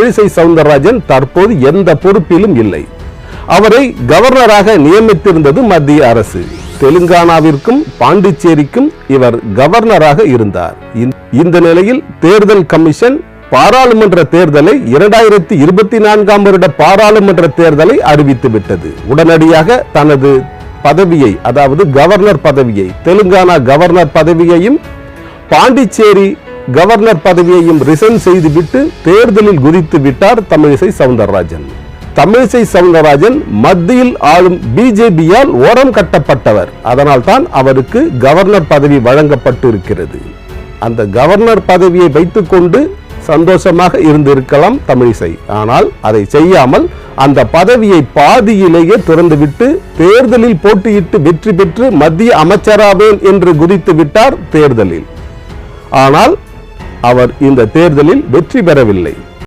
தமிழிசை சவுந்தரராஜன் தற்போது எந்த பொறுப்பிலும் இல்லை. அவரை கவர்னராக நியமித்திருந்தது மத்திய அரசு. தெலுங்கானாவிற்கும் பாண்டிச்சேரிக்கும் இவர் கவர்னராக இருந்தார். இந்த நிலையில் தேர்தல் கமிஷன் பாராளுமன்ற தேர்தலை 2024 வருட பாராளுமன்ற தேர்தலை அறிவித்துவிட்டது. உடனடியாக தனது பதவியை, அதாவது கவர்னர் பதவியை, தெலுங்கானா கவர்னர் பதவியையும் பாண்டிச்சேரி கவர்னர் பதவியையும் ரிசைன் செய்துவிட்டு தேர்தலில் குதித்து விட்டார் தமிழிசை சவுந்தரராஜன். தமிழிசை சவுந்தரராஜன் மத்தியில் ஆளும் பிஜேபியால் ஓரம் கட்டப்பட்டவர். அதனால் தான் அவருக்கு கவர்னர் பதவி வழங்கப்பட்டு இருக்கிறது. அந்த கவர்னர் பதவியை வைத்துக் கொண்டு சந்தோஷமாக இருந்திருக்கலாம் தமிழிசை. ஆனால் அதை செய்யாமல் அந்த பதவியை பாதியிலேயே திறந்துவிட்டு தேர்தலில் போட்டியிட்டு வெற்றி பெற்று மத்திய அமைச்சராவேன் என்று குதித்து விட்டார் தேர்தலில். ஆனால் அவர் இந்த தேர்தலில் வெற்றி பெறவில்லை.